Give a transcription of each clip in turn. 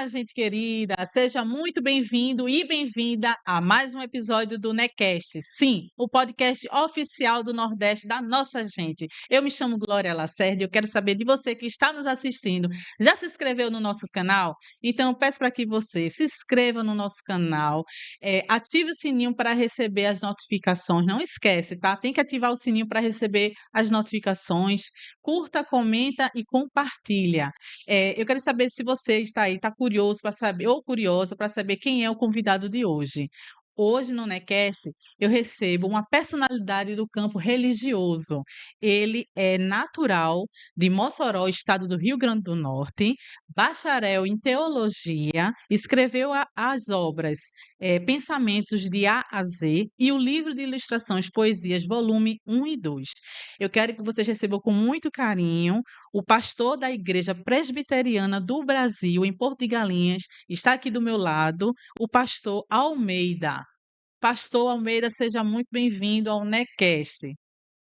gente querida, seja muito bem-vindo e bem-vinda a mais um episódio do NECast. Sim, o podcast oficial do Nordeste da nossa gente. Eu me chamo Glória Lacerda e eu quero saber de você que está nos assistindo. Já se inscreveu no nosso canal? Então, eu peço para que você se inscreva no nosso canal, ative o sininho para receber as notificações. Não esquece, tá? Tem que ativar o sininho para receber as notificações. Curta, comenta e compartilha. Eu quero saber se você está aí, está curioso para saber, ou curiosa para saber quem é o convidado de hoje. Hoje no Necast eu recebo uma personalidade do campo religioso. Ele é natural de Mossoró, estado do Rio Grande do Norte, bacharel em teologia, escreveu as obras Pensamentos de A a Z e o livro de ilustrações Poesias, volume 1 e 2. Eu quero que vocês recebam com muito carinho o pastor da Igreja Presbiteriana do Brasil, em Porto de Galinhas, está aqui do meu lado, o pastor Almeida. Pastor Almeida, seja muito bem-vindo ao NECast.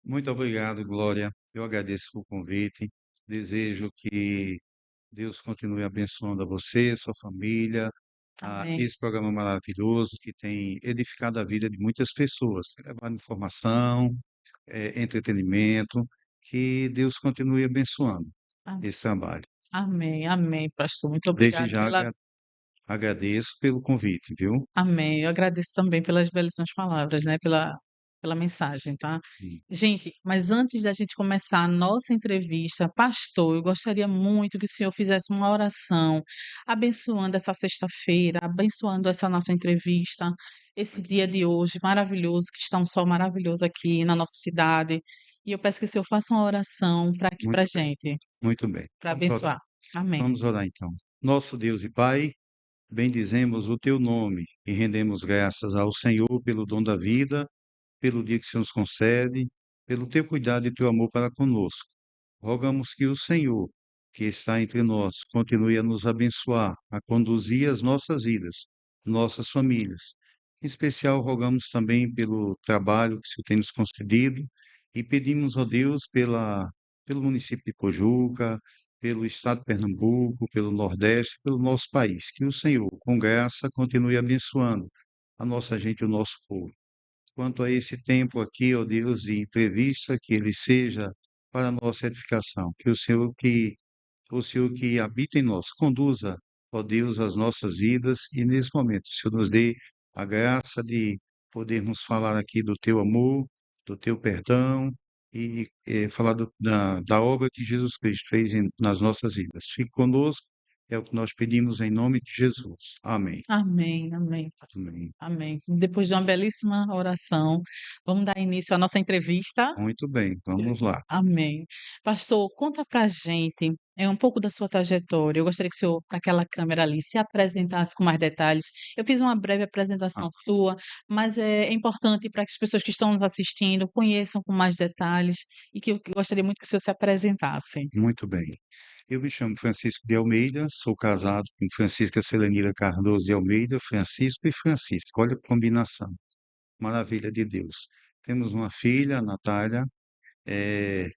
Muito obrigado, Glória. Eu agradeço o convite. Desejo que Deus continue abençoando a você, sua família, a Amém. esse programa maravilhoso que tem edificado a vida de muitas pessoas, tem levado informação, entretenimento. Que Deus continue abençoando Am- esse trabalho. Amém, amém, pastor. Muito Desde obrigado já pela. agradeço pelo convite, viu? Amém. Eu agradeço também pelas belíssimas palavras, né? Pela mensagem, tá? Sim. Gente, mas antes da gente começar a nossa entrevista, pastor, eu gostaria muito que o senhor fizesse uma oração, abençoando essa sexta-feira, abençoando essa nossa entrevista, esse dia de hoje maravilhoso, que está um sol maravilhoso aqui na nossa cidade. E eu peço que o senhor faça uma oração para aqui, para Muito bem, gente, muito bem. para Vamos orar. abençoar. Amém. Vamos orar então. Nosso Deus e Pai, bendizemos o teu nome e rendemos graças ao Senhor pelo dom da vida, pelo dia que o Senhor nos concede, pelo teu cuidado e teu amor para conosco. Rogamos que o Senhor, que está entre nós, continue a nos abençoar, a conduzir as nossas vidas, nossas famílias. Em especial, rogamos também pelo trabalho que o Senhor tem nos concedido e pedimos, ó Deus, pelo município de Pojuca, pelo estado de Pernambuco, pelo Nordeste, pelo nosso país. Que o Senhor, com graça, continue abençoando a nossa gente, o nosso povo. Quanto a esse tempo aqui, ó Deus, de entrevista, que ele seja para a nossa edificação. Que o Senhor que habita em nós conduza, ó Deus, as nossas vidas e nesse momento o Senhor nos dê a graça de podermos falar aqui do teu amor, do teu perdão e falar da obra que Jesus Cristo fez nas nossas vidas. Fique conosco, é o que nós pedimos em nome de Jesus. Amém. Amém, amém, pastor. Amém. Amém. Depois de uma belíssima oração, vamos dar início à nossa entrevista. Muito bem, vamos lá. Amém. Pastor, conta pra gente, um pouco da sua trajetória. Eu gostaria que o senhor, para aquela câmera ali, se apresentasse com mais detalhes. Eu fiz uma breve Ah, apresentação sua, mas é importante para que as pessoas que estão nos assistindo conheçam com mais detalhes e que eu gostaria muito que o senhor se apresentasse. muito bem. Eu me chamo Francisco de Almeida, sou casado com Francisca Celenira Cardoso de Almeida, Francisco e Francisco. Olha que combinação, maravilha de Deus. Temos uma filha, a Natália, eh,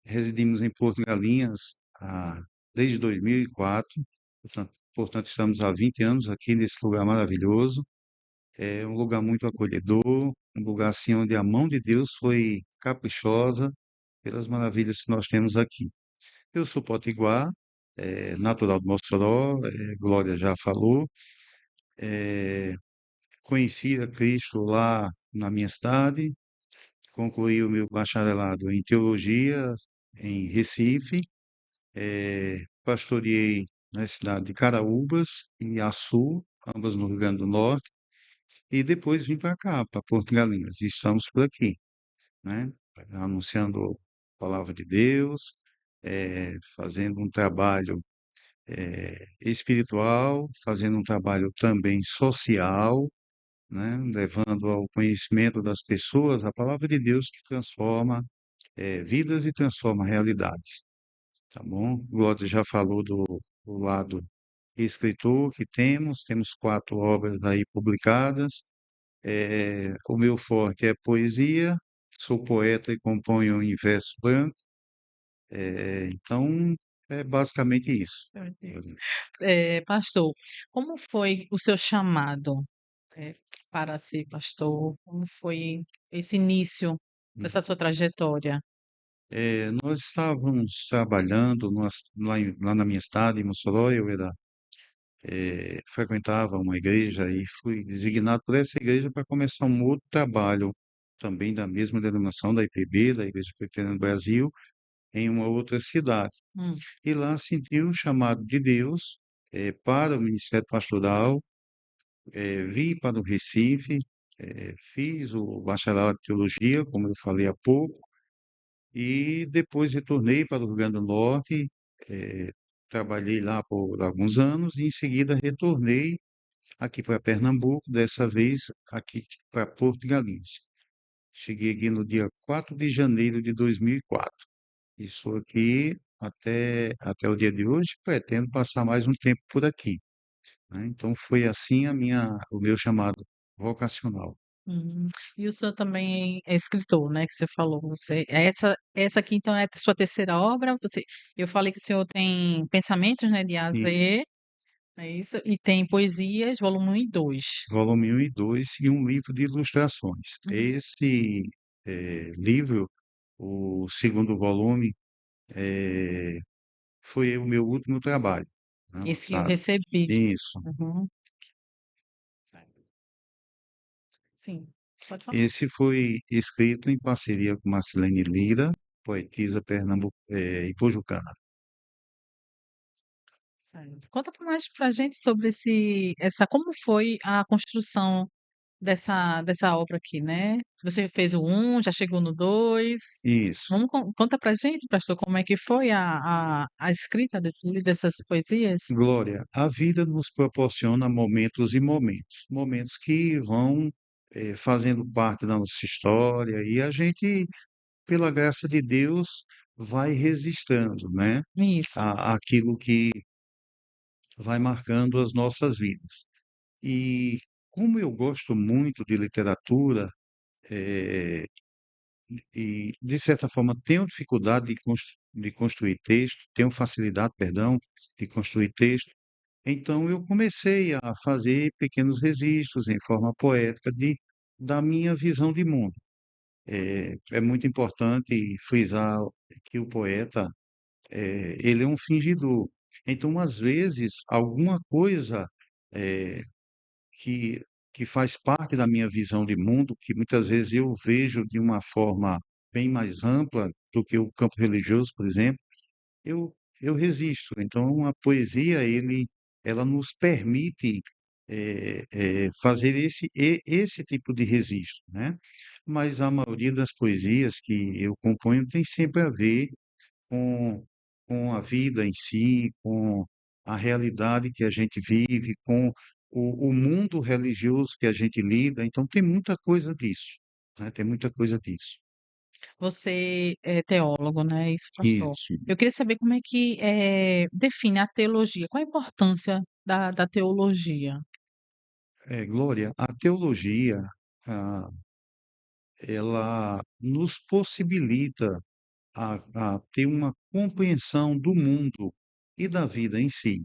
residimos em Porto Galinhas desde 2004, portanto estamos há 20 anos aqui nesse lugar maravilhoso. É um lugar muito acolhedor, um lugar assim onde a mão de Deus foi caprichosa pelas maravilhas que nós temos aqui. Eu sou potiguar, natural de Mossoró, Glória já falou. Conheci a Cristo lá na minha cidade, concluí o meu bacharelado em teologia em Recife, pastoreei na cidade de Caraúbas e Açu, ambas no Rio Grande do Norte, e depois vim para cá, para Porto Galinhas, e estamos por aqui, né? Anunciando a palavra de Deus, fazendo um trabalho espiritual, fazendo um trabalho também social, né? Levando ao conhecimento das pessoas a palavra de Deus que transforma vidas e transforma realidades, tá bom? O Glória já falou do lado escritor que temos 4 obras aí publicadas. O meu forte é poesia, sou poeta e componho em verso branco. Então, É basicamente isso. Pastor, como foi o seu chamado, eh, para ser pastor? Como foi esse início Hum. dessa sua trajetória? Nós estávamos trabalhando lá na minha cidade, em Mossoró. Frequentava uma igreja e fui designado por essa igreja para começar um outro trabalho, também da mesma denominação da IPB, da Igreja Presbiteriana do Brasil, em uma outra cidade. Hum, E lá senti o chamado de Deus para o ministério pastoral. Vim para o Recife, fiz o bacharelado de teologia, como eu falei há pouco, e depois retornei para o Rio Grande do Norte. eh, Trabalhei lá por alguns anos e em seguida retornei aqui para Pernambuco, dessa vez aqui para Porto de Galinhas. Cheguei aqui no dia 4 de janeiro de 2004. E estou aqui até o dia de hoje, pretendo passar mais um tempo por aqui, né? Então foi assim o meu chamado vocacional. uhum. E o senhor também é escritor, né, que você falou, essa aqui então é a sua terceira obra, eu falei que o senhor tem Pensamentos, né, de A a Z, Isso. é isso? E tem Poesias, volume 1 e 2. Volume 1 e 2 e um livro de ilustrações. Uhum. Esse livro, o segundo volume, eh, foi o meu último trabalho, né, Esse que eu lançado. recebi. Isso. Uhum. Sim, pode falar. Esse foi escrito em parceria com Marcelene Lira, poetisa ipojucana. Certo. Conta mais pra gente sobre como foi a construção dessa obra aqui, né? Você fez o um, já chegou no 2. Isso. Conta pra gente, pastor, como é que foi a escrita dessas poesias? Glória, a vida nos proporciona momentos e momentos, momentos que vão fazendo parte da nossa história e a gente, pela graça de Deus, vai registrando, né, Isso. aquilo que vai marcando as nossas vidas. E como eu gosto muito de literatura, eh, e de certa forma tenho dificuldade de construir texto, tenho facilidade, perdão, de construir texto. Então eu comecei a fazer pequenos registros em forma poética da minha visão de mundo. É muito importante frisar que o poeta, ele é um fingidor. Então, às vezes, alguma coisa eh, que, que faz parte da minha visão de mundo, que muitas vezes eu vejo de uma forma bem mais ampla do que o campo religioso, por exemplo, eu resisto. Então, a poesia, ela nos permite fazer esse tipo de registro, né? Mas a maioria das poesias que eu componho tem sempre a ver com, com a vida em si, com a realidade que a gente vive, com o mundo religioso que a gente lida. Então, tem muita coisa disso, né? Tem muita coisa disso. Você é teólogo, né? Isso, pastor. Isso. Eu queria saber como é que define a teologia. Qual a importância da teologia? Glória, a teologia, ah, ela nos possibilita a ter uma compreensão do mundo e da vida em si.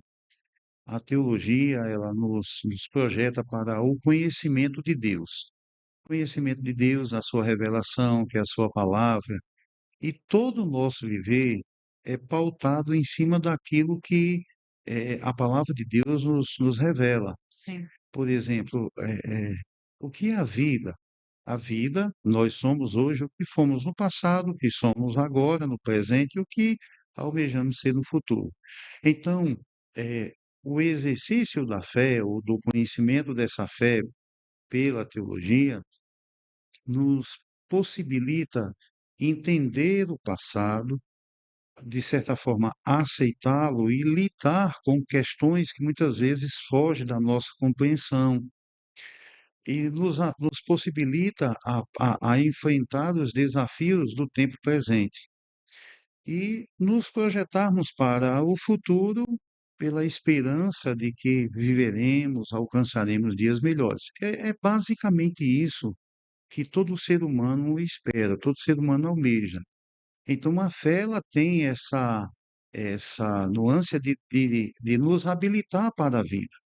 A teologia, ela nos projeta para o conhecimento de Deus. Conhecimento de Deus, a sua revelação, que é a sua palavra, e todo o nosso viver é pautado em cima daquilo que a palavra de Deus nos revela. Sim. Por exemplo, o que é a vida? A vida, nós somos hoje o que fomos no passado, o que somos agora, no presente, e o que almejamos ser no futuro. Então, eh, o exercício da fé, ou do conhecimento dessa fé pela teologia, nos possibilita entender o passado, de certa forma, aceitá-lo e lidar com questões que muitas vezes fogem da nossa compreensão. E nos possibilita a enfrentar os desafios do tempo presente e nos projetarmos para o futuro pela esperança de que viveremos, alcançaremos dias melhores. É basicamente isso que todo ser humano espera, todo ser humano almeja. Então, a fé ela tem essa nuance de nos habilitar para a vida,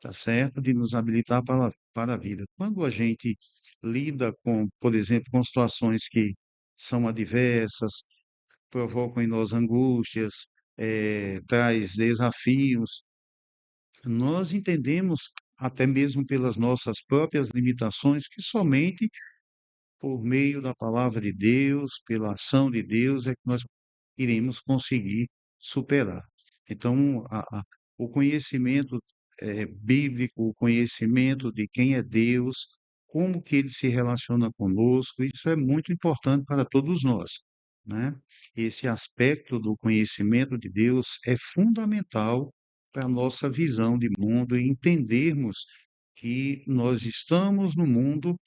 tá certo? De nos habilitar para a vida. Quando a gente lida com, por exemplo, com situações que são adversas, provocam em nós angústias, traz desafios, nós entendemos, até mesmo pelas nossas próprias limitações, que somente por meio da palavra de Deus, pela ação de Deus, é que nós iremos conseguir superar. Então, o conhecimento bíblico, o conhecimento de quem é Deus, como que ele se relaciona conosco, isso é muito importante para todos nós, né? Esse aspecto do conhecimento de Deus é fundamental para a nossa visão de mundo e entendermos que nós estamos no mundo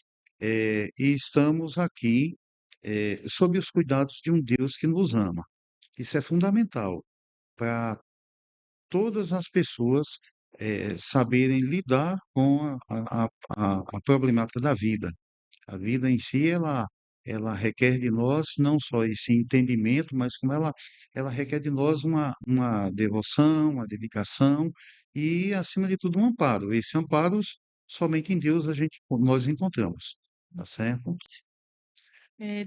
e estamos aqui sob os cuidados de um Deus que nos ama. Isso é fundamental para todas as pessoas saberem lidar com a problemática da vida. A vida em si, ela requer de nós não só esse entendimento, mas como ela requer de nós uma devoção, uma dedicação e, acima de tudo, um amparo. Esse amparo somente em Deus nós encontramos, tá certo?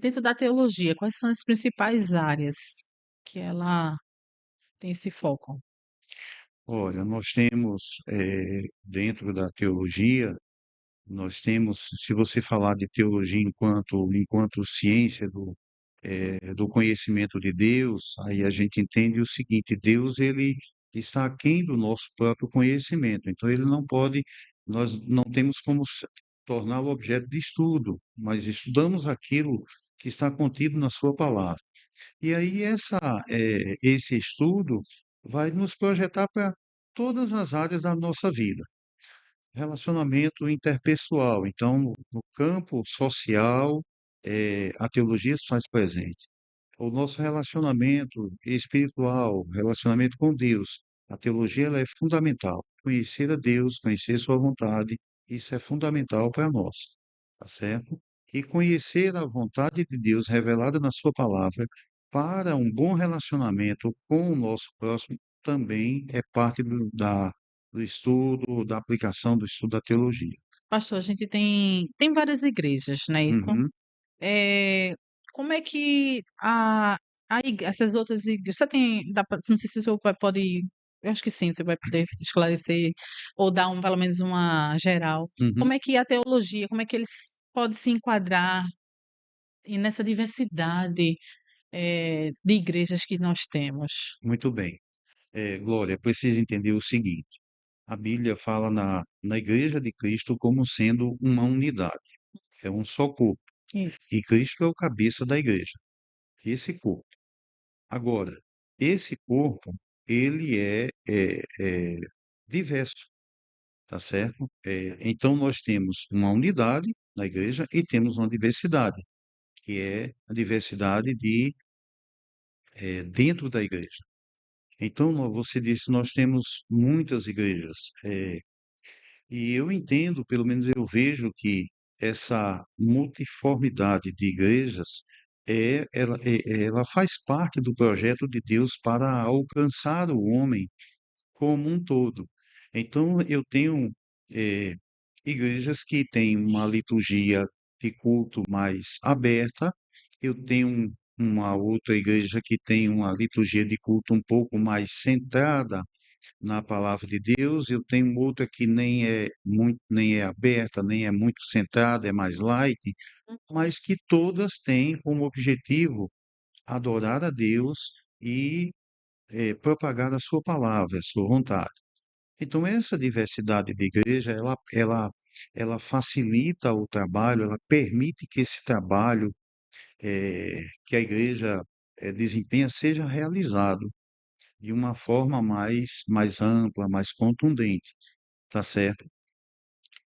Dentro da teologia, quais são as principais áreas que ela tem esse foco? Olha, nós temos, dentro da teologia, nós temos, se você falar de teologia enquanto ciência do conhecimento de Deus, aí a gente entende o seguinte: Deus ele está aquém do nosso próprio conhecimento, então ele não pode, nós não temos como torná-lo objeto de estudo, mas estudamos aquilo que está contido na sua palavra. E aí esse estudo vai nos projetar para todas as áreas da nossa vida. Relacionamento interpessoal. Então, no campo social, a teologia se faz presente. O nosso relacionamento espiritual, relacionamento com Deus, a teologia ela é fundamental. Conhecer a Deus, conhecer Sua vontade, isso é fundamental para nós, tá certo? E conhecer a vontade de Deus revelada na Sua palavra para um bom relacionamento com o nosso próximo também é parte do estudo, da aplicação do estudo da teologia. Pastor, a gente tem várias igrejas, não é isso? Uhum, Como é que essas outras igrejas, você tem, não sei se o senhor pode, eu acho que sim, você vai poder esclarecer ou dar pelo menos uma geral. uhum. Como é que a teologia, como é que eles podem se enquadrar nessa diversidade, de igrejas que nós temos? Muito bem. Glória, precisa entender o seguinte: a Bíblia fala na Igreja de Cristo como sendo uma unidade, é um só corpo, Isso. e Cristo é o cabeça da igreja, esse corpo. Agora, esse corpo, ele é diverso, tá certo? Então, nós temos uma unidade na igreja e temos uma diversidade, que é a diversidade dentro da igreja. Então, você disse, nós temos muitas igrejas. E eu entendo, pelo menos eu vejo que essa multiformidade de igrejas ela faz parte do projeto de Deus para alcançar o homem como um todo. Então, eu tenho eh, igrejas que têm uma liturgia de culto mais aberta, eu tenho uma outra igreja que tem uma liturgia de culto um pouco mais centrada na palavra de Deus, eu tenho outra que nem é aberta, nem é muito centrada, é mais light, mas que todas têm como objetivo adorar a Deus e propagar a sua palavra, a sua vontade. Então, essa diversidade de igreja, ela facilita o trabalho, ela permite que esse trabalho que a igreja desempenha seja realizado de uma forma mais ampla, mais contundente, tá certo?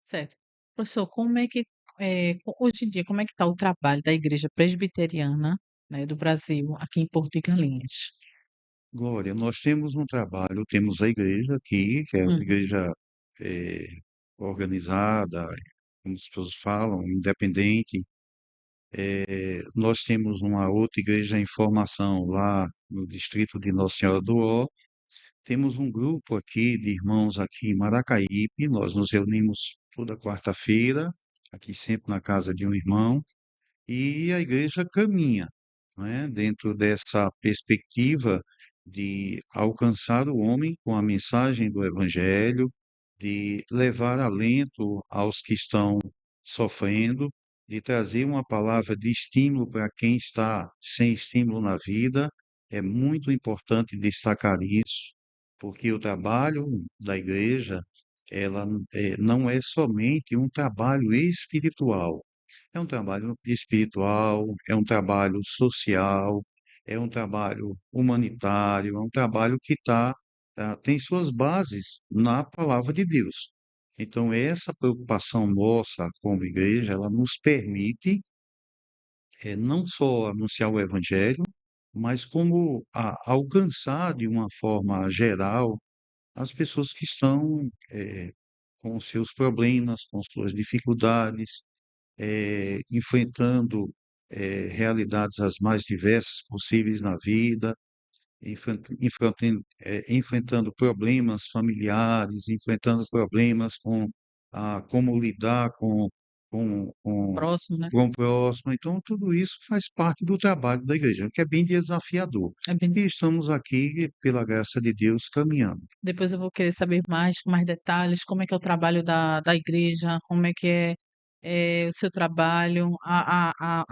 Certo. Professor, como é que, hoje em dia, como é que está o trabalho da Igreja Presbiteriana, né, do Brasil, aqui em Porto de Galinhas? Glória, nós temos um trabalho, temos a igreja aqui, que é a Hum. igreja eh, organizada, como as pessoas falam, independente. Nós temos uma outra igreja em formação lá no distrito de Nossa Senhora do Ó. Temos um grupo aqui de irmãos aqui em Maracaípe. Nós nos reunimos toda quarta-feira, aqui sempre na casa de um irmão, e a igreja caminha, né, dentro dessa perspectiva de alcançar o homem com a mensagem do Evangelho, de levar alento aos que estão sofrendo, de trazer uma palavra de estímulo para quem está sem estímulo na vida. É muito importante destacar isso, porque o trabalho da igreja, ela não é somente um trabalho espiritual, é um trabalho espiritual, é um trabalho social, é um trabalho humanitário, é um trabalho que tem suas bases na palavra de Deus. Então, essa preocupação nossa como igreja, ela nos permite não só anunciar o evangelho, mas como alcançar de uma forma geral as pessoas que estão com seus problemas, com suas dificuldades, enfrentando realidades as mais diversas possíveis na vida, enfrentando problemas familiares, enfrentando problemas com como lidar com Próximo, né? com o próximo. Então, tudo isso faz parte do trabalho da igreja, que é bem desafiador. É bem. E estamos aqui, pela graça de Deus, caminhando. Depois eu vou querer saber mais, com mais detalhes, como é que é o trabalho da igreja, como é que é o seu trabalho,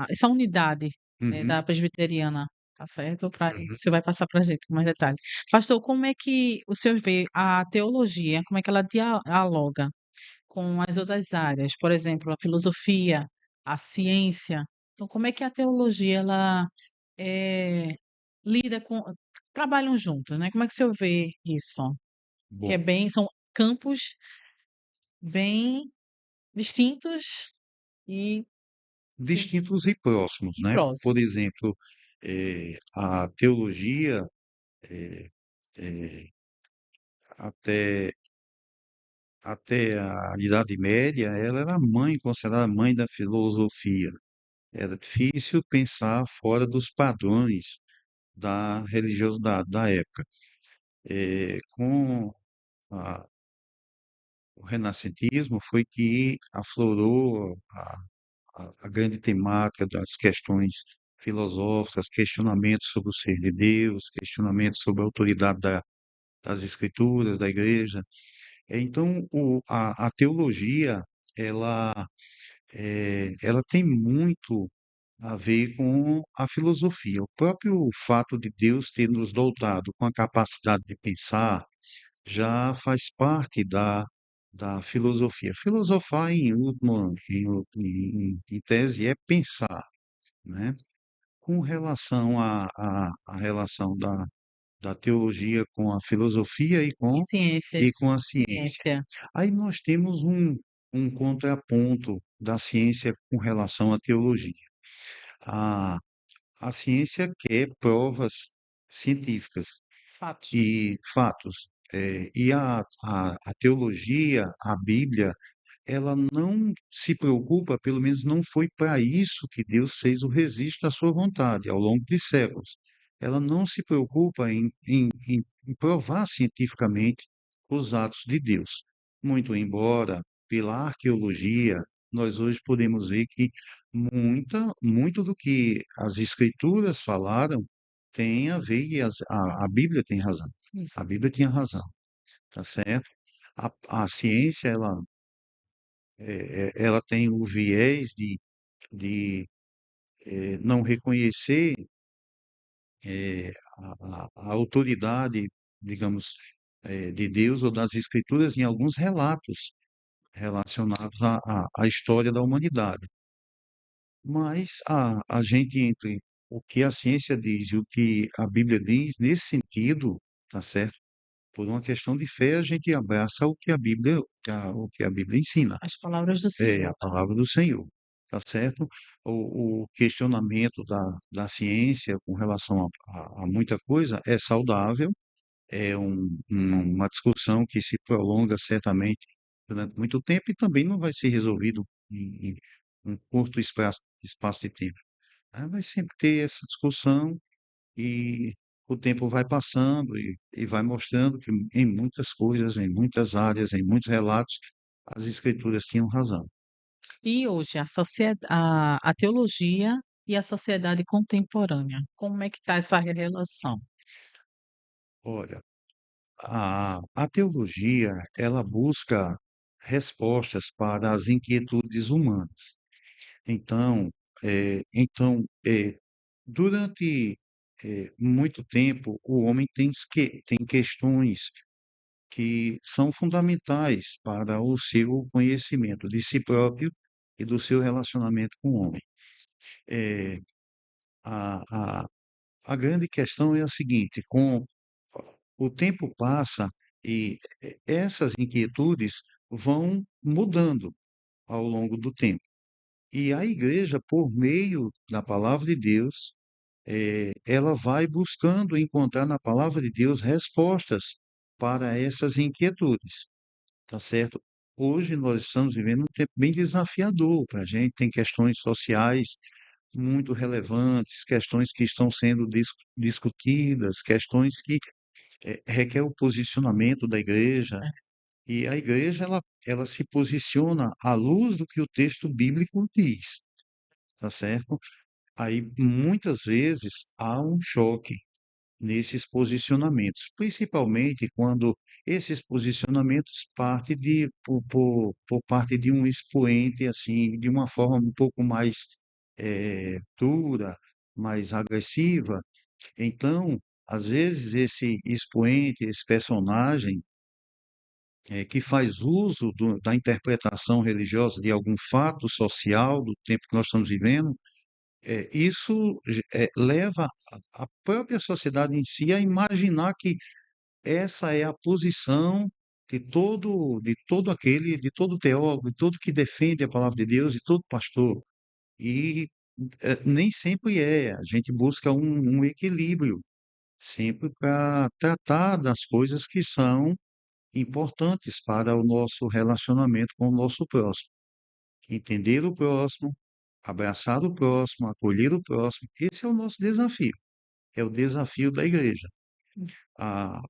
essa unidade, Uhum, da presbiteriana, tá certo? uhum. Você vai passar para a gente com mais detalhes. Pastor, como é que o senhor vê a teologia, como é que ela dialoga com as outras áreas? Por exemplo, a filosofia, a ciência. Então, como é que a teologia ela eh, lida com, trabalham juntos, né? Como é que o senhor vê isso? Que é Bom, bem, são campos bem distintos e, e, distintos e próximos, e né? Por próximos. exemplo, a teologia, eh, eh, até, até a Idade Média, ela era mãe, considerada mãe da filosofia. Era difícil pensar fora dos padrões da religiosidade da época. Com a- o renascentismo foi que aflorou a grande temática das questões filosóficas, questionamentos sobre o ser de Deus, questionamentos sobre a autoridade das escrituras, da igreja. Então, a teologia, ela, ela tem muito a ver com a filosofia. O próprio fato de Deus ter nos dotado com a capacidade de pensar já faz parte da filosofia. Filosofar, em tese, é pensar, né? Com relação à relação da teologia com a filosofia E e ciências, com a ciência. ciência, Aí nós temos um contraponto da ciência com relação à teologia. A, a ciência quer provas científicas fatos. e fatos. E a teologia, a Bíblia, ela não se preocupa, pelo menos não foi para isso que Deus fez o registro da sua vontade ao longo de séculos. Ela não se preocupa em provar cientificamente os atos de Deus. Muito embora, pela arqueologia, nós hoje podemos ver que muito do que as escrituras falaram tem a ver, e a Bíblia tem razão. Isso. A Bíblia tinha razão, tá certo? A ciência, ela tem o viés de não reconhecer a autoridade, digamos, de Deus ou das Escrituras em alguns relatos relacionados à história da humanidade. Mas a gente, entre o que a ciência diz e o que a Bíblia diz, nesse sentido, tá certo? Por uma questão de fé, a gente abraça o que a Bíblia ensina. As palavras do É Senhor, a palavra do Senhor, tá certo? O questionamento da ciência com relação a muita coisa é saudável, é uma discussão que se prolonga certamente durante muito tempo e também não vai ser resolvido em um curto espaço de tempo, né? Vai sempre ter essa discussão o tempo vai passando e vai mostrando que em muitas coisas, em muitas áreas, em muitos relatos, as escrituras tinham razão. E hoje a teologia e a sociedade contemporânea, como é que está essa relação? Olha, a teologia, ela busca respostas para as inquietudes humanas. Então, durante muito tempo, o homem tem questões que são fundamentais para o seu conhecimento de si próprio e do seu relacionamento com o homem. Eh, a, a, a grande questão é a seguinte: com o tempo passa e essas inquietudes vão mudando ao longo do tempo. E a igreja, por meio da palavra de Deus, ela vai buscando encontrar na palavra de Deus respostas para essas inquietudes, tá certo? Hoje nós estamos vivendo um tempo bem desafiador para a gente, tem questões sociais muito relevantes, questões que estão sendo discutidas, questões que requer o posicionamento da igreja, e a igreja ela se posiciona à luz do que o texto bíblico diz, tá certo? Aí muitas vezes há um choque nesses posicionamentos, principalmente quando esses posicionamentos partem por parte de um expoente assim, de uma forma um pouco mais dura, mais agressiva. Então, às vezes esse expoente, esse personagem que faz uso da interpretação religiosa de algum fato social do tempo que nós estamos vivendo, isso leva a própria sociedade em si a imaginar que essa é a posição de todo teólogo, de todo que defende a palavra de Deus, de todo pastor. E nem sempre é. A gente busca um equilíbrio, sempre para tratar das coisas que são importantes para o nosso relacionamento com o nosso próximo. Entender o próximo, abraçar o próximo, acolher o próximo. Esse é o nosso desafio. É o desafio da igreja. Ah,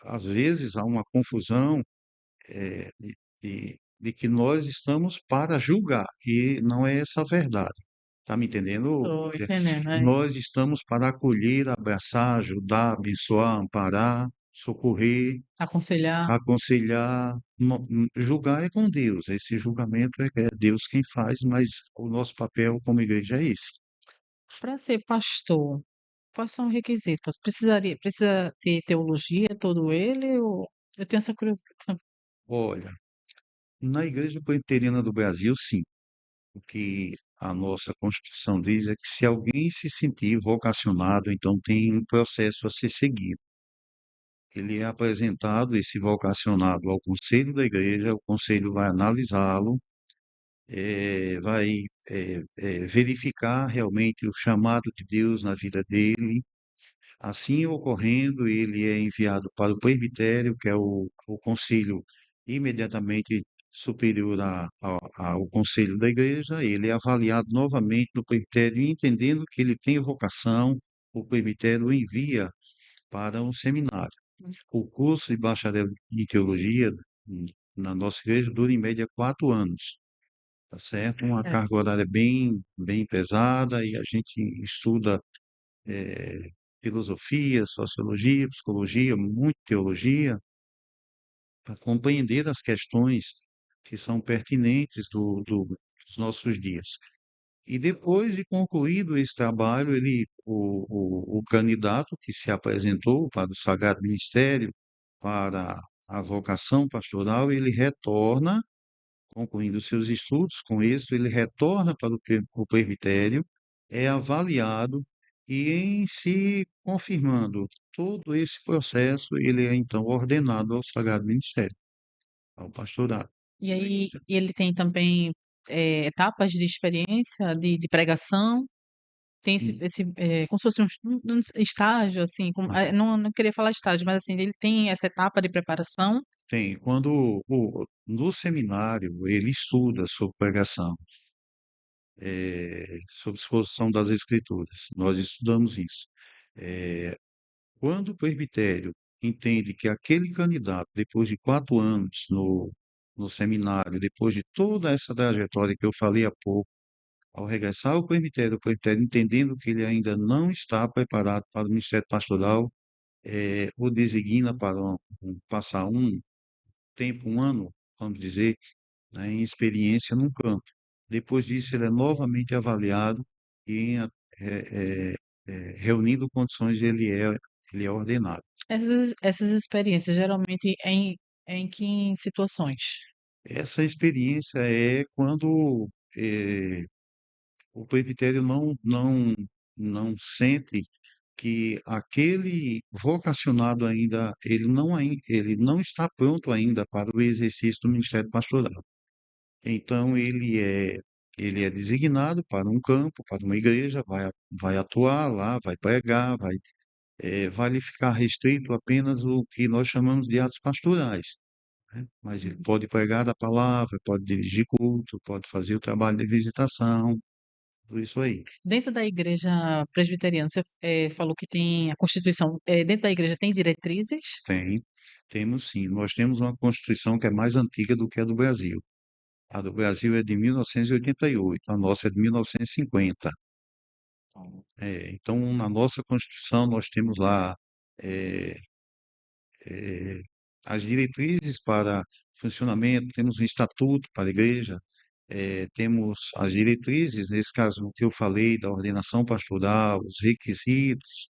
às vezes há uma confusão de que nós estamos para julgar, e não é essa a verdade. Está me entendendo? Estou entendendo, Nós estamos para acolher, abraçar, ajudar, abençoar, amparar, socorrer, aconselhar. aconselhar. Julgar é com Deus, esse julgamento é Deus quem faz, mas o nosso papel como igreja é esse. Para ser pastor, quais são os requisitos? Precisa ter teologia todo ele ou eu tenho essa curiosidade. Olha, na Igreja Presbiteriana do Brasil, sim, o que a nossa Constituição diz é que se alguém se sentir vocacionado, então tem um processo a ser seguido. Ele é apresentado, esse vocacionado, ao conselho da igreja, o conselho vai analisá-lo, vai verificar realmente o chamado de Deus na vida dele. Assim ocorrendo, ele é enviado para o presbitério, que é o conselho imediatamente superior ao conselho da igreja. Ele é avaliado novamente no presbitério, e entendendo que ele tem vocação, o presbitério o envia para um seminário. O curso de bacharel em teologia na nossa igreja dura em média 4 anos, tá certo? Uma É. carga horária bem pesada, e a gente estuda filosofia, sociologia, psicologia, muito teologia, para compreender as questões que são pertinentes dos nossos dias. E depois de concluído esse trabalho, o candidato que se apresentou para o Sagrado Ministério, para a vocação pastoral, ele retorna, concluindo seus estudos, com êxito, ele retorna para o presbitério, é avaliado e, em se confirmando todo esse processo, ele é então ordenado ao Sagrado Ministério, ao pastorado. E aí ele tem também, etapas de experiência de pregação? Tem E como se fosse um estágio, assim, não queria falar estágio, mas assim, ele tem essa etapa de preparação? tem, no seminário ele estuda sobre pregação, sobre exposição das Escrituras. Nós estudamos isso. Quando o presbitério entende que aquele candidato, depois de 4 anos no seminário, depois de toda essa trajetória que eu falei há pouco, ao regressar ao presbitério, o presbitério entendendo que ele ainda não está preparado para o ministério pastoral, o designa para passar um tempo, um ano, vamos dizer, né, em experiência num campo. Depois disso, ele é novamente avaliado e, reunindo condições, ele é ordenado. Essas experiências geralmente em que situações? Essa experiência é quando o presbitério não sente que aquele vocacionado ainda, ele não está pronto ainda para o exercício do ministério pastoral. Então, ele é designado para um campo, para uma igreja, vai atuar lá, vai pregar, vai lhe ficar restrito apenas o que nós chamamos de atos pastorais, né? Mas ele pode pregar a palavra, pode dirigir culto, pode fazer o trabalho de visitação, tudo isso aí. Dentro da igreja presbiteriana, você falou que tem a Constituição. Dentro da igreja tem diretrizes? Tem, temos sim. Nós temos uma Constituição que é mais antiga do que a do Brasil. A do Brasil é de 1988, a nossa é de 1950. Então, na nossa Constituição, nós temos lá eh, eh, as diretrizes para funcionamento, temos um estatuto para a igreja, temos as diretrizes, nesse caso, o que eu falei da ordenação pastoral, os requisitos,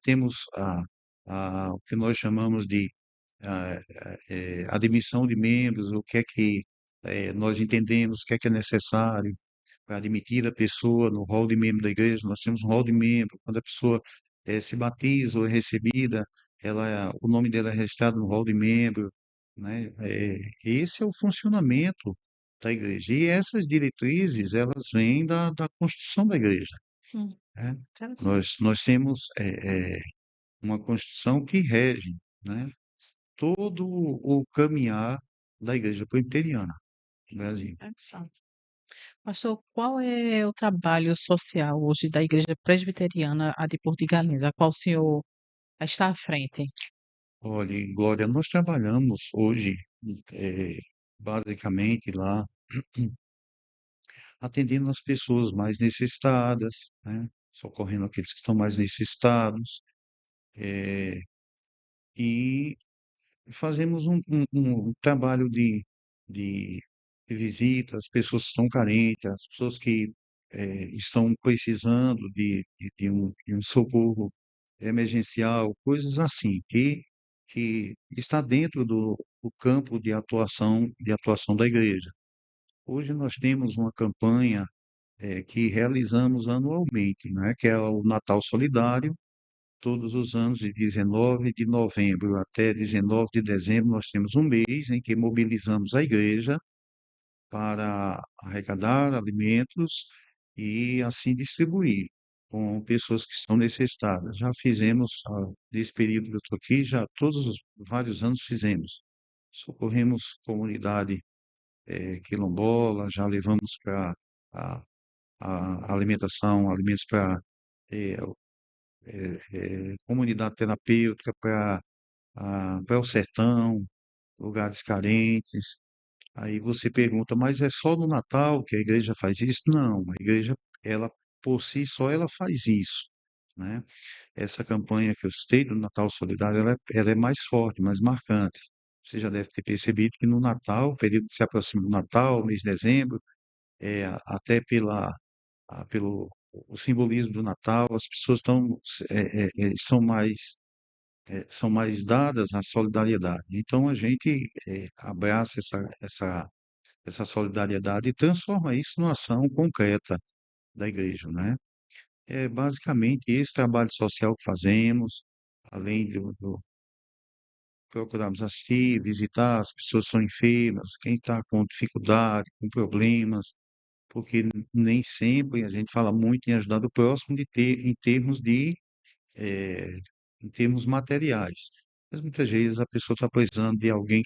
temos o que nós chamamos de admissão de membros, o que é que nós entendemos, o que é necessário para admitir a pessoa no rol de membro da igreja. Nós temos um rol de membro. Quando a pessoa se batiza ou é recebida, o nome dela é registrado no rol de membro, né? Esse é o funcionamento da igreja. E essas diretrizes, elas vêm da Constituição da igreja, Hum, né? interessante. Nós temos uma Constituição que rege, né, todo o caminhar da igreja presbiteriana no Brasil. Interessante. Pastor, qual é o trabalho social hoje da igreja presbiteriana a de Porto de Galinhas, a qual o senhor está à frente? Olha, Glória, nós trabalhamos hoje, eh, basicamente lá, atendendo as pessoas mais necessitadas, né? Socorrendo aqueles que estão mais necessitados, e fazemos um trabalho de visita às pessoas que estão carentes, às pessoas que estão precisando de um socorro emergencial, coisas assim, que está dentro do campo de atuação da igreja. Hoje nós temos uma campanha que realizamos anualmente, né, que é o Natal Solidário. Todos os anos, de 19 de novembro até 19 de dezembro, nós temos um mês em que mobilizamos a igreja para arrecadar alimentos e assim distribuir com pessoas que estão necessitadas. Já fizemos, nesse período que eu estou aqui, já todos os vários anos fizemos. Socorremos comunidade quilombola, já levamos para a, a alimentação, alimentos para comunidade terapêutica, para o sertão, lugares carentes. Aí você pergunta, mas é só no Natal que a igreja faz isso? Não, a igreja, ela por si só, ela faz isso, né? Essa campanha que eu citei do Natal Solidário, ela é mais forte, mais marcante. Você já deve ter percebido que no Natal, o período que se aproxima do Natal, mês de dezembro, até pelo o simbolismo do Natal, as pessoas são mais dadas à solidariedade. Então a gente abraça essa solidariedade e transforma isso numa ação concreta da igreja, né? É basicamente esse trabalho social que fazemos, além do procurarmos assistir, visitar as pessoas que são enfermas, quem está com dificuldade, com problemas, porque nem sempre a gente fala muito em ajudar o próximo eh, em termos materiais. Mas muitas vezes a pessoa está precisando de alguém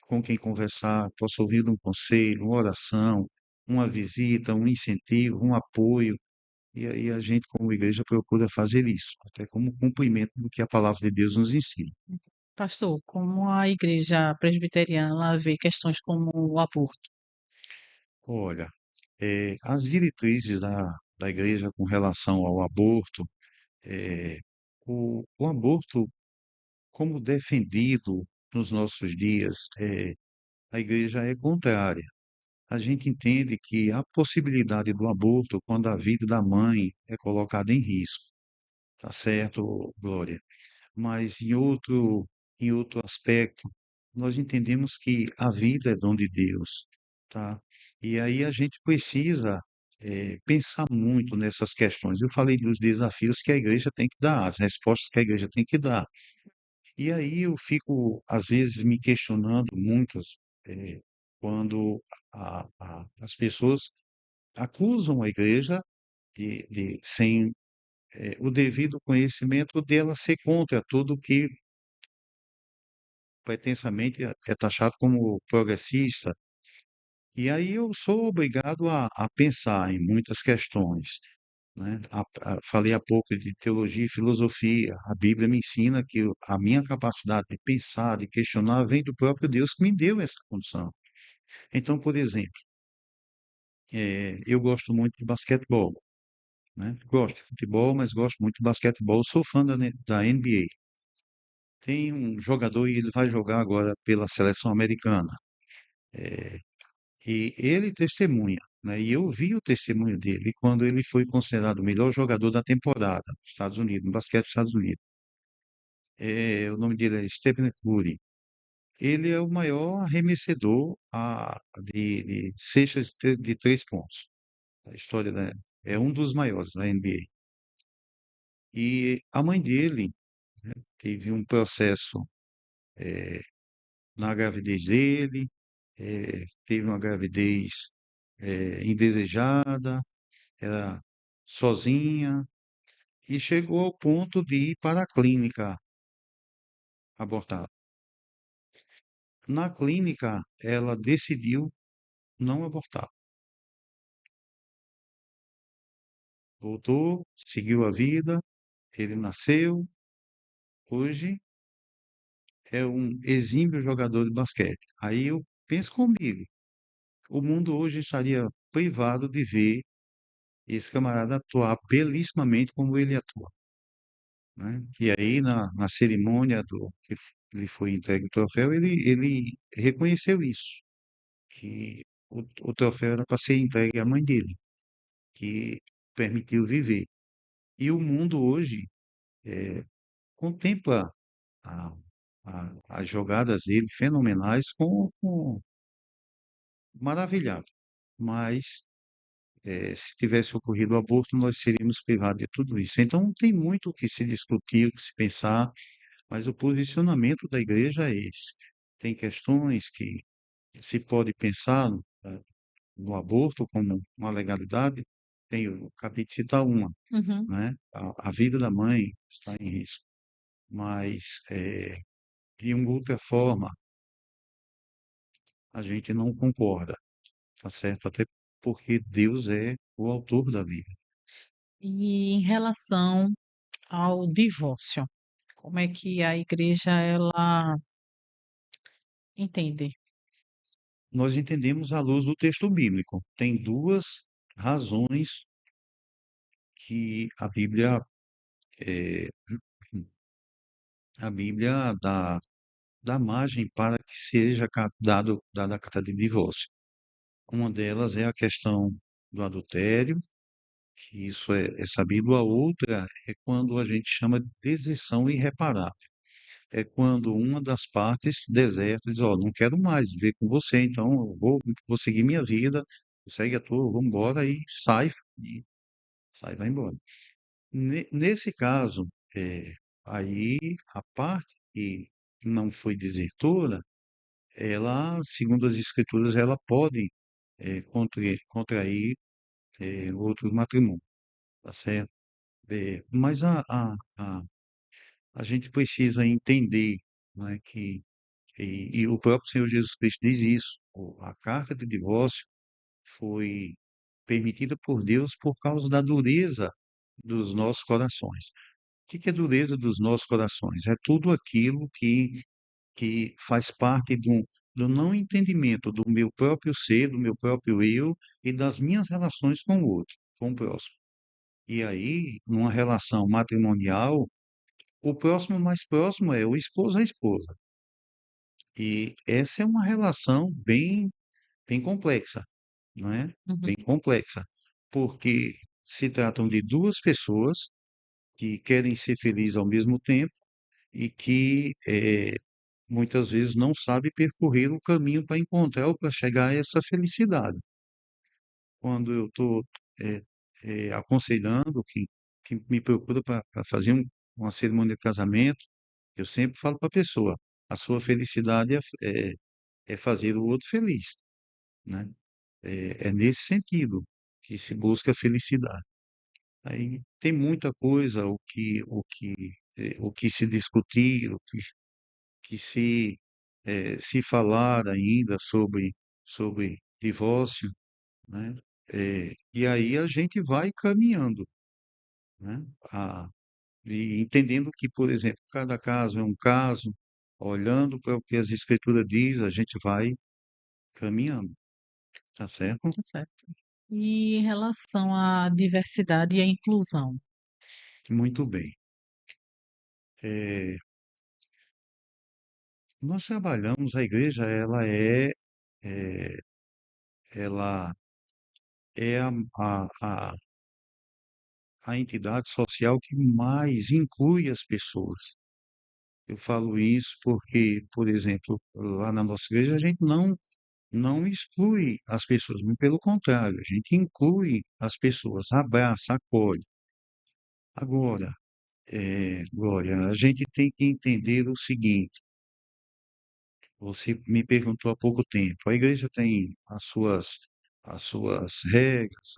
com quem conversar, possa ouvir um conselho, uma oração, uma visita, um incentivo, um apoio. e aí a gente, como igreja, procura fazer isso, até como cumprimento do que a palavra de Deus nos ensina. Pastor, como a igreja presbiteriana ela vê questões como o aborto? Olha, as diretrizes da igreja com relação ao aborto, eh, o aborto, como defendido nos nossos dias, a igreja é contrária. A gente entende que há possibilidade do aborto quando a vida da mãe é colocada em risco, tá certo, Glória? Mas em outro aspecto, nós entendemos que a vida é dom de Deus, tá? E aí a gente precisa pensar muito nessas questões. Eu falei dos desafios que a igreja tem que dar, as respostas que a igreja tem que dar. E aí eu fico, às vezes, me questionando muitas, quando as pessoas acusam a igreja sem o devido conhecimento dela ser contra tudo que pretensamente é taxado como progressista. E aí eu sou obrigado a pensar em muitas questões, né? Falei há pouco de teologia e filosofia. A Bíblia me ensina que a minha capacidade de pensar, de questionar, vem do próprio Deus que me deu essa condição. Então, por exemplo, eu gosto muito de basquetebol, né? Gosto de futebol, mas gosto muito de basquetebol. Sou fã da NBA. Tem um jogador e ele vai jogar agora pela seleção americana. E ele testemunha, né? E eu vi o testemunho dele quando ele foi considerado o melhor jogador da temporada nos Estados Unidos, no basquete dos Estados Unidos. O nome dele é Stephen Curry. Ele é o maior arremessador de cestas de 3 pontos da história é um dos maiores da NBA. E a mãe dele teve um processo na gravidez dele, teve uma gravidez indesejada, era sozinha, e chegou ao ponto de ir para a clínica abortar. Na clínica, ela decidiu não abortar. Voltou, seguiu a vida, ele nasceu, hoje é um exímio jogador de basquete. Aí eu penso comigo, o mundo hoje estaria privado de ver esse camarada atuar belíssimamente como ele atua, né? E aí, na cerimônia que lhe foi entregue o troféu, ele reconheceu isso, que o troféu era para ser entregue à mãe dele, que permitiu viver. E o mundo hoje contempla a- as jogadas dele fenomenais maravilhado. Mas se tivesse ocorrido o aborto, nós seríamos privados de tudo isso. Então, tem muito o que se discutir, o que se pensar, mas o posicionamento da igreja é esse. Tem questões que se pode pensar no aborto como uma legalidade. Eu acabei de citar uma, Uhum. né? A vida da mãe está em risco, mas de uma outra forma a gente não concorda, tá certo? Até porque Deus é o autor da vida. E em relação ao divórcio, como é que a igreja ela entende? Nós entendemos à luz do texto bíblico. Tem duas razões que eh, a Bíblia dá margem para que seja dada a carta de divórcio. Uma delas é a questão do adultério, que isso é sabido. A outra é quando a gente chama de deserção irreparável. É quando uma das partes deserta e diz, ó, não quero mais viver com você, então vou seguir minha vida, segue a tua, vamos embora e sai, vai embora. Nesse caso, aí a parte que não foi desertora, ela, segundo as escrituras, ela pode contrair outro matrimônio, tá certo? Mas a gente precisa entender, né, e o próprio Senhor Jesus Cristo diz isso, a carta de divórcio foi permitida por Deus por causa da dureza dos nossos corações. O que que é dureza dos nossos corações? É tudo aquilo que faz parte do não entendimento do meu próprio ser, do meu próprio eu e das minhas relações com o outro, com o próximo. E aí, numa relação matrimonial, o próximo mais próximo é o esposo à esposa. E essa é uma relação bem complexa, não é? Bem Uhum. complexa, porque se tratam de duas pessoas que querem ser felizes ao mesmo tempo e que muitas vezes não sabem percorrer o caminho para encontrar ou para chegar a essa felicidade. Quando eu estou aconselhando que me procura para fazer uma cerimônia de casamento, eu sempre falo para a pessoa, a sua felicidade é fazer o outro feliz, né? É nesse sentido que se busca a felicidade. Aí tem muita coisa o que se discutir, que se falar ainda sobre divórcio, né? E aí a gente vai caminhando, né? E entendendo que, por exemplo, cada caso é um caso, olhando para o que as escrituras diz, a gente vai caminhando, tá certo? Tá certo. E em relação à diversidade e à inclusão? Muito bem. Nós trabalhamos, a igreja, é, ela é a entidade social que mais inclui as pessoas. Eu falo isso porque, por exemplo, lá na nossa igreja, a gente não exclui as pessoas, muito pelo contrário, a gente inclui as pessoas, abraça, acolhe. Agora, Glória, a gente tem que entender o seguinte: você me perguntou há pouco tempo, a igreja tem as suas regras,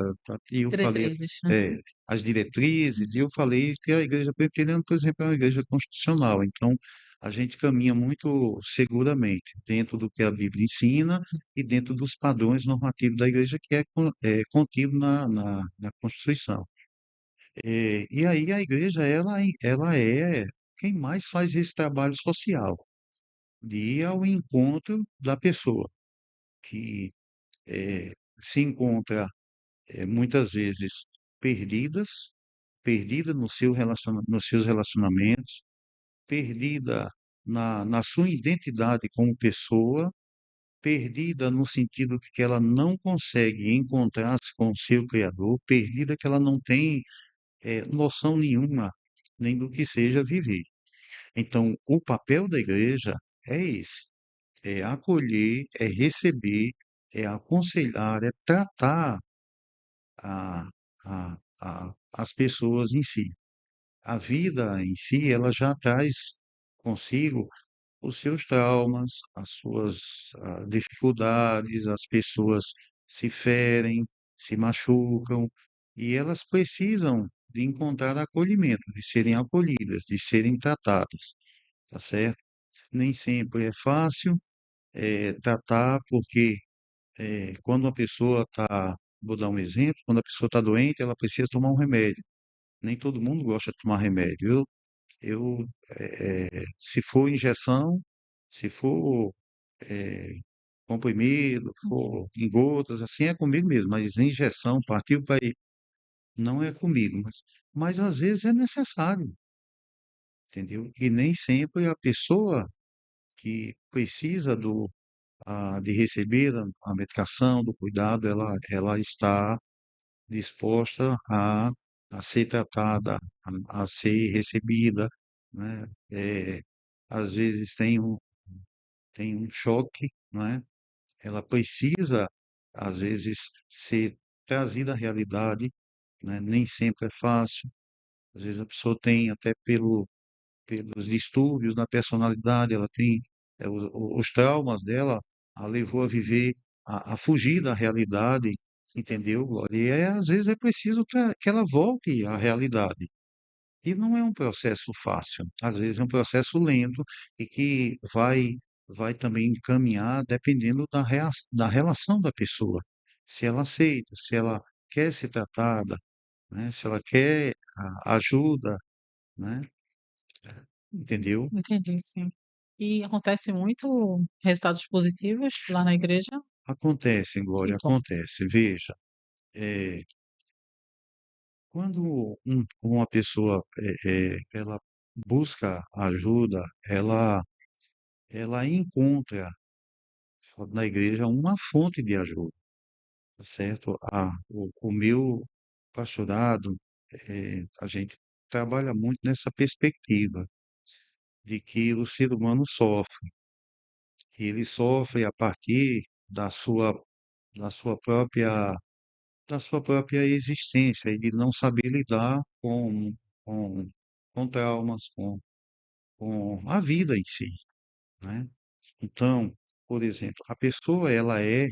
e eu falei, Diretrizes. é, as diretrizes, e eu falei que a igreja presbiteriana, por exemplo, é uma igreja constitucional, então a gente caminha muito seguramente dentro do que a Bíblia ensina e dentro dos padrões normativos da igreja que é contido na Constituição. E aí a igreja, ela é quem mais faz esse trabalho social, de ir ao encontro da pessoa, que se encontra muitas vezes perdidas, perdida no nos seus relacionamentos, perdida na sua identidade como pessoa, perdida no sentido de que ela não consegue encontrar-se com o seu Criador, perdida que ela não tem noção nenhuma nem do que seja viver. Então, o papel da igreja é esse: é acolher, é receber, é aconselhar, é tratar a, as pessoas em si. A vida em si, ela já traz consigo os seus traumas, as suas dificuldades, as pessoas se ferem, se machucam, e elas precisam de encontrar acolhimento, de serem acolhidas, de serem tratadas, tá certo? Nem sempre é fácil tratar, porque quando uma pessoa está, vou dar um exemplo, quando a pessoa está doente, ela precisa tomar um remédio. Nem todo mundo gosta de tomar remédio. Se for injeção, se for eh, comprimido, for em gotas, assim é comigo mesmo, mas injeção, partiu para ir, não é comigo, mas às vezes é necessário, entendeu? E nem sempre a pessoa que precisa de receber a medicação, do cuidado, ela está disposta a ser tratada, a ser recebida, né? Às vezes tem um choque, né? Ela precisa, às vezes, ser trazida à realidade, né? Nem sempre é fácil. Às vezes a pessoa tem, até pelos distúrbios na personalidade, ela tem os traumas dela, a levou a viver, a fugir da realidade, entendeu, Glória? E às vezes é preciso que ela volte à realidade. E não é um processo fácil, às vezes é um processo lento e que vai também caminhar dependendo da relação da pessoa. Se ela aceita, se ela quer ser tratada, né? Se ela quer ajuda, né? Entendeu? Entendi, sim. E acontece muito resultados positivos lá na igreja? Acontece, Que Glória, bom. acontece. Veja, é, quando uma pessoa ela busca ajuda, ela encontra na igreja uma fonte de ajuda, tá certo? O meu pastorado, a gente trabalha muito nessa perspectiva de que o ser humano sofre. E ele sofre a partir da sua própria, da sua própria existência e de não saber lidar com, com traumas, com a vida em si, né? Então, por exemplo, a pessoa ela é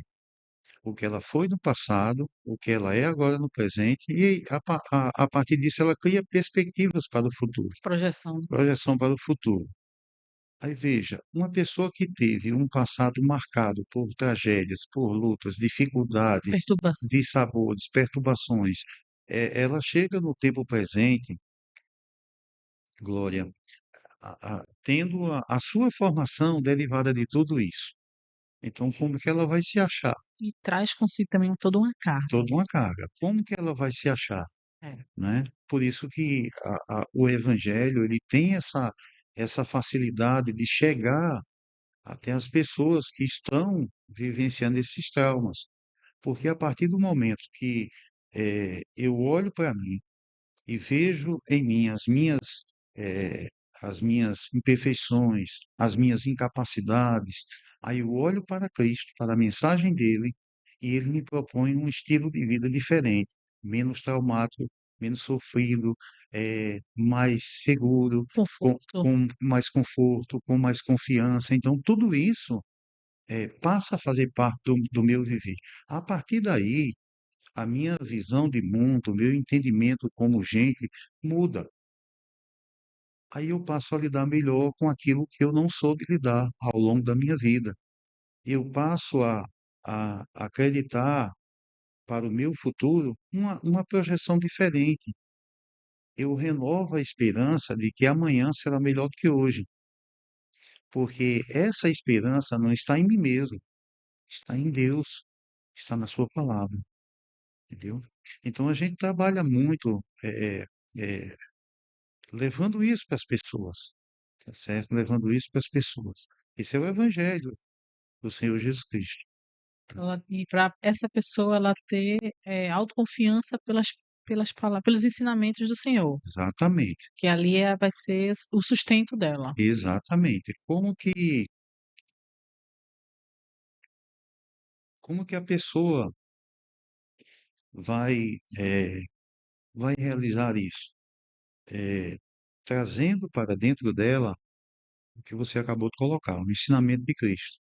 o que ela foi no passado, o que ela é agora no presente, e a partir disso ela cria perspectivas para o futuro, Projeção, né? projeção para o futuro. Aí veja, uma pessoa que teve um passado marcado por tragédias, por lutas, dificuldades, Perturbação. dissabores, perturbações, ela chega no tempo presente, Glória, tendo a sua formação derivada de tudo isso. Então, como que ela vai se achar? E traz consigo também toda uma carga. Toda uma carga. Como que ela vai se achar? É. Né? Por isso que o Evangelho ele tem essa facilidade de chegar até as pessoas que estão vivenciando esses traumas. Porque a partir do momento que eu olho para mim e vejo em mim eh, as minhas imperfeições, as minhas incapacidades, aí eu olho para Cristo, para a mensagem dele, e ele me propõe um estilo de vida diferente, menos traumático, menos sofrido, mais seguro, Conforto. com mais conforto, com mais confiança. Então, tudo isso passa a fazer parte do meu viver. A partir daí, a minha visão de mundo, o meu entendimento como gente muda. Aí eu passo a lidar melhor com aquilo que eu não soube lidar ao longo da minha vida. Eu passo a acreditar para o meu futuro uma projeção diferente. Eu renovo a esperança de que amanhã será melhor do que hoje, porque essa esperança não está em mim mesmo, está em Deus, está na Sua palavra, entendeu? Então a gente trabalha muito levando isso para as pessoas, tá certo? Levando isso para as pessoas. Esse é o Evangelho do Senhor Jesus Cristo. E para essa pessoa ela ter autoconfiança pelas palavras, pelos ensinamentos do Senhor, Exatamente, que ali vai ser o sustento dela. exatamente. Como que a pessoa vai, vai realizar isso? Trazendo para dentro dela o que você acabou de colocar, o ensinamento de Cristo.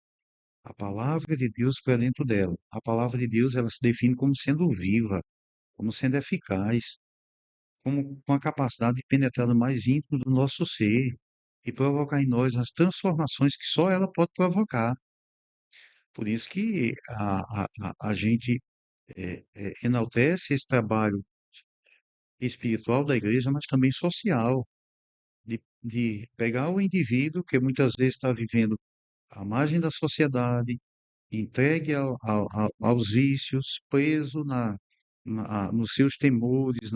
A palavra de Deus para dentro dela. A palavra de Deus, ela se define como sendo viva, como sendo eficaz, como com a capacidade de penetrar no mais íntimo do nosso ser e provocar em nós as transformações que só ela pode provocar. Por isso que a gente enaltece esse trabalho espiritual da igreja, mas também social, de pegar o indivíduo que muitas vezes está vivendo à margem da sociedade, entregue aos vícios, preso nos seus temores,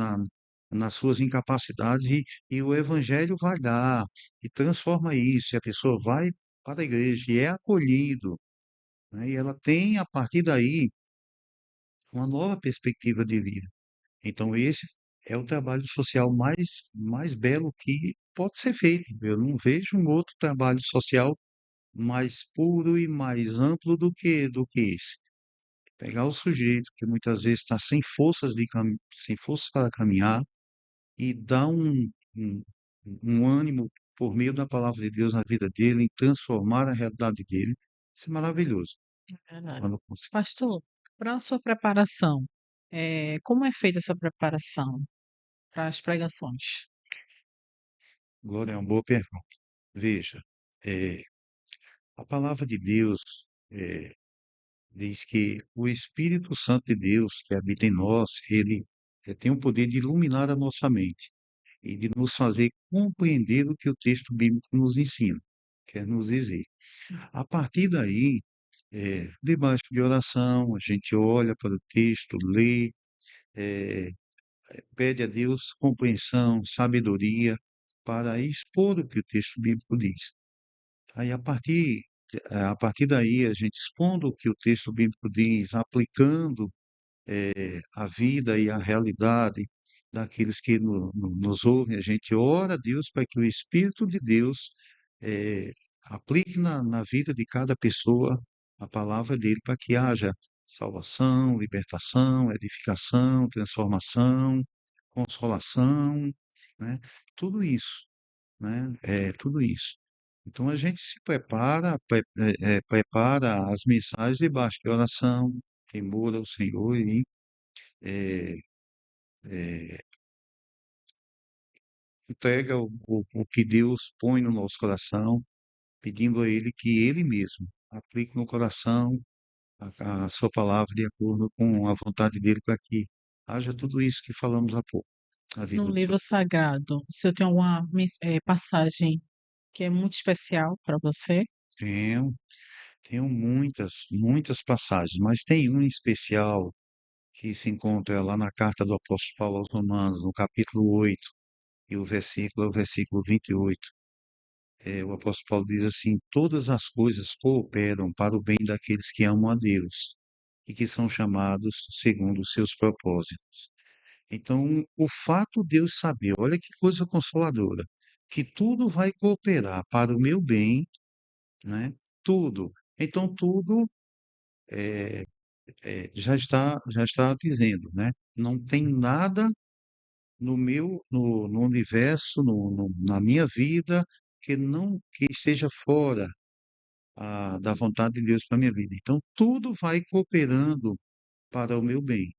nas suas incapacidades, e o Evangelho vai dar e transforma isso, e a pessoa vai para a igreja e é acolhido, né? E ela tem, a partir daí, uma nova perspectiva de vida. Então, esse é o trabalho social mais belo que pode ser feito. Eu não vejo um outro trabalho social mais puro e mais amplo do que esse. Pegar o sujeito que muitas vezes está sem forças para caminhar e dar um, um ânimo por meio da palavra de Deus na vida dele, em transformar a realidade dele. Isso é maravilhoso. É verdade. Quando conseguimos. Pastor, para a sua preparação, como é feita essa preparação para as pregações? Glória, é uma boa pergunta. Veja, eh, a palavra de Deus, diz que o Espírito Santo de Deus que habita em nós, ele tem o poder de iluminar a nossa mente e de nos fazer compreender o que o texto bíblico nos ensina, quer nos dizer. A partir daí, debaixo de oração, a gente olha para o texto, lê, eh, pede a Deus compreensão, sabedoria para expor o que o texto bíblico diz. Aí, a partir daí, a gente expondo o que o texto bíblico diz, aplicando a vida e a realidade daqueles que nos ouvem, a gente ora a Deus para que o Espírito de Deus eh, aplique na vida de cada pessoa a palavra dele, para que haja salvação, libertação, edificação, transformação, consolação, né? Tudo isso, né? Tudo isso. Então a gente se prepara, prepara as mensagens debaixo de oração, temor ao Senhor e eh, eh, entrega o que Deus põe no nosso coração, pedindo a Ele que Ele mesmo aplique no coração a sua palavra de acordo com a vontade dele, para que haja tudo isso que falamos há pouco, a No vida do seu. livro sagrado, o senhor tem alguma passagem que é muito especial para você? Tenho, tenho muitas passagens, mas tem um em especial que se encontra lá na carta do apóstolo Paulo aos Romanos, no capítulo 8, e o versículo é o versículo 28. O apóstolo Paulo diz assim: todas as coisas cooperam para o bem daqueles que amam a Deus e que são chamados segundo os seus propósitos. Então, o fato de eu saber, olha que coisa consoladora, que tudo vai cooperar para o meu bem, né? Tudo. Então, tudo já está dizendo, né? Não tem nada no universo, na minha vida, que esteja fora da vontade de Deus para a minha vida. Então, tudo vai cooperando para o meu bem,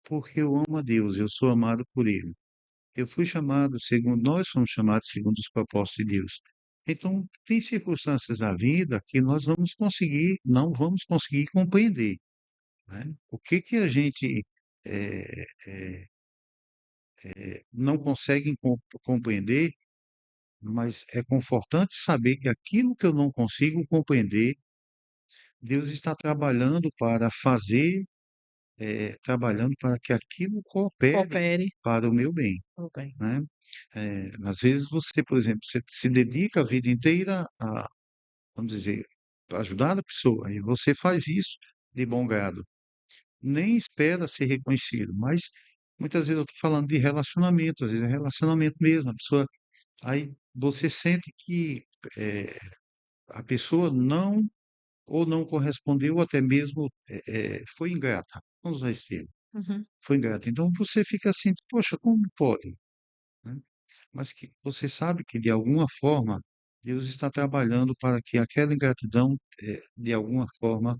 porque eu amo a Deus, eu sou amado por Ele. Eu fui chamado segundo, nós fomos chamados segundo os propósitos de Deus. Então, tem circunstâncias da vida que nós não vamos conseguir compreender, né? O que que a gente eh, não consegue compreender, mas é confortante saber que aquilo que eu não consigo compreender, Deus está trabalhando para que aquilo coopere Coopere. para o meu bem, Ok. né? Às vezes você, por exemplo, você se dedica a vida inteira a, vamos dizer, ajudar a pessoa, e você faz isso de bom grado, nem espera ser reconhecido, mas muitas vezes eu estou falando de relacionamento, às vezes é relacionamento mesmo, a pessoa, aí você sente que eh, a pessoa não correspondeu, ou até mesmo foi ingrata, vamos usar esse termo, Uhum. foi ingrata. Então você fica assim, poxa, como pode? Né? Mas que você sabe que de alguma forma Deus está trabalhando para que aquela ingratidão, de alguma forma,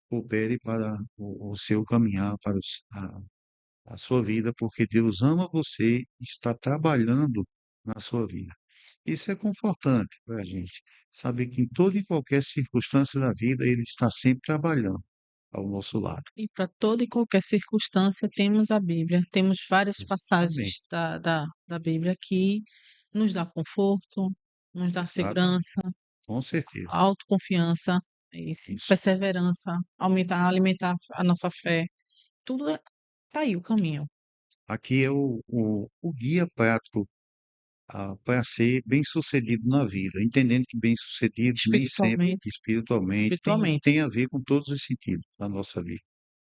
coopere para o seu caminhar, para a sua vida, porque Deus ama você e está trabalhando na sua vida. Isso é confortante para a gente, saber que em toda e qualquer circunstância da vida Ele está sempre trabalhando ao nosso lado. E para toda e qualquer circunstância, temos a Bíblia, temos várias Exatamente, passagens da Bíblia que nos dá conforto, nos dá exatamente, segurança, com certeza. autoconfiança, isso, Isso. perseverança, aumentar, alimentar a nossa fé. Tudo tá aí o caminho. Aqui é o guia prático para ser bem-sucedido na vida, entendendo que bem-sucedido nem sempre Espiritualmente, espiritualmente espiritualmente. tem a ver com todos os sentidos da nossa vida.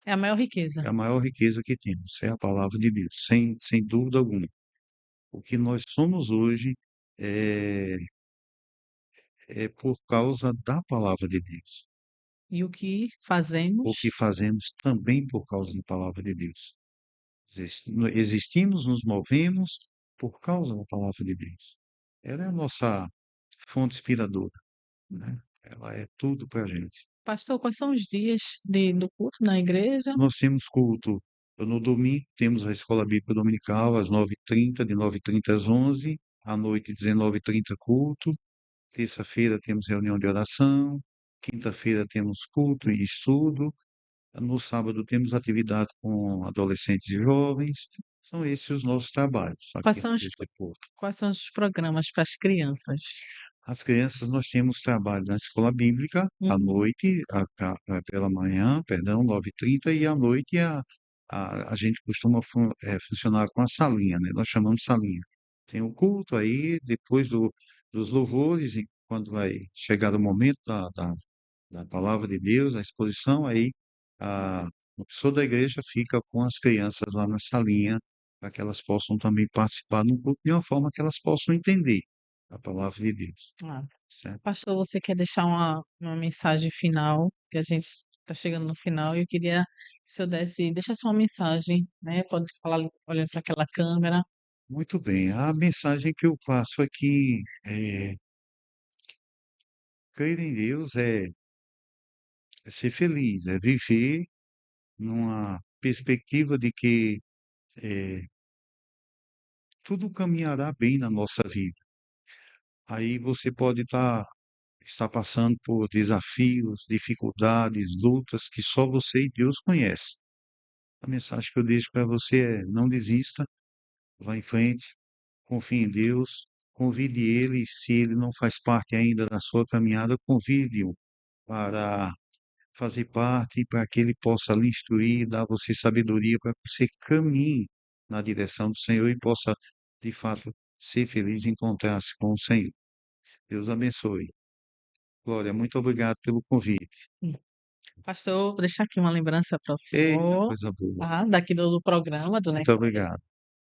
É a maior riqueza. É a maior riqueza que temos, é a palavra de Deus, sem dúvida alguma. O que nós somos hoje é, é por causa da palavra de Deus. E o que O que fazemos fazemos também por causa da palavra de Deus. Existimos, nos movemos por causa da palavra de Deus. Ela é a nossa fonte inspiradora, né? Ela é tudo para a gente. pastor, quais são os dias do culto na igreja? Nós temos culto no domingo, temos a Escola Bíblica Dominical às 9h30, de 9h30 às 11h, à noite 19h30 culto. Terça-feira temos reunião de oração. Quinta-feira temos culto e estudo. No sábado temos atividade com adolescentes e jovens. São esses os nossos trabalhos Quais aqui na são os Igreja do Porto. quais são os programas para as crianças? As crianças, nós temos trabalho na escola bíblica, à Uhum. noite, pela manhã, perdão, 9h30, e à noite a gente costuma funcionar com a salinha, né? Nós chamamos salinha. Tem o culto aí, depois dos louvores, e quando vai chegar o momento da palavra de Deus, a exposição, aí a pessoa da igreja fica com as crianças lá na salinha, para que elas possam também participar do culto de uma forma que elas possam entender a palavra de Deus, Ah, certo? pastor, você quer deixar uma mensagem final, que a gente está chegando no final, e eu queria que o senhor deixasse uma mensagem, né? Pode falar olhando para aquela câmera. Muito bem, a mensagem que eu passo aqui crer em Deus é ser feliz, é viver numa perspectiva de que eh, tudo caminhará bem na nossa vida. Aí você pode estar passando por desafios, dificuldades, lutas que só você e Deus conhecem. A mensagem que eu deixo para você é: não desista, vá em frente, confie em Deus, convide Ele, se Ele não faz parte ainda da sua caminhada, convide-o para fazer parte, para que Ele possa lhe instruir, dar a você sabedoria para que você caminhe na direção do Senhor e possa, de fato, ser feliz e encontrar-se com o Senhor. Deus abençoe. Glória, muito obrigado pelo convite. Hum. Pastor, vou deixar aqui uma lembrança para o Eita, senhor, coisa boa. tá? Daqui do programa, do Muito NECAST. obrigado,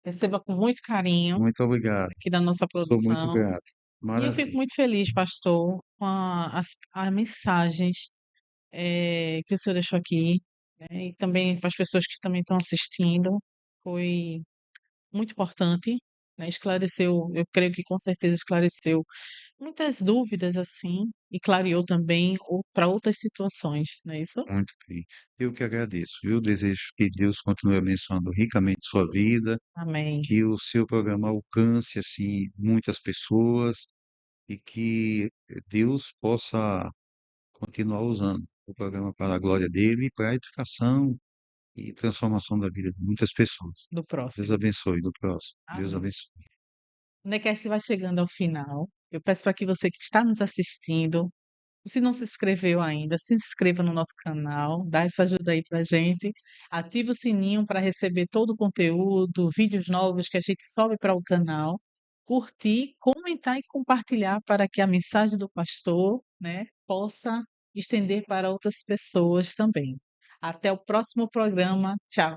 Receba com muito carinho muito obrigado. aqui da nossa Sou muito produção. grato. E eu fico Maravilha. muito feliz, pastor, com as mensagens que o senhor deixou aqui, né? E também para as pessoas que também estão assistindo. Foi muito importante, né? Esclareceu, eu creio que com certeza esclareceu muitas dúvidas assim e clareou também para outras situações, não é isso? Muito bem. Eu que agradeço. Eu desejo que Deus continue abençoando ricamente sua vida, Amém. que o seu programa alcance assim muitas pessoas e que Deus possa continuar usando o programa para a glória dele e para a edificação e transformação da vida de muitas pessoas. Do Deus próximo. abençoe do próximo. Deus Amém. abençoe. O Necast vai chegando ao final. Eu peço para que você que está nos assistindo, se não se inscreveu ainda, se inscreva no nosso canal, dá essa ajuda aí pra gente, ativa o sininho para receber todo o conteúdo, vídeos novos que a gente sobe para o canal, curtir, comentar e compartilhar para que a mensagem do pastor, né, possa estender para outras pessoas também. Até o próximo programa. Tchau.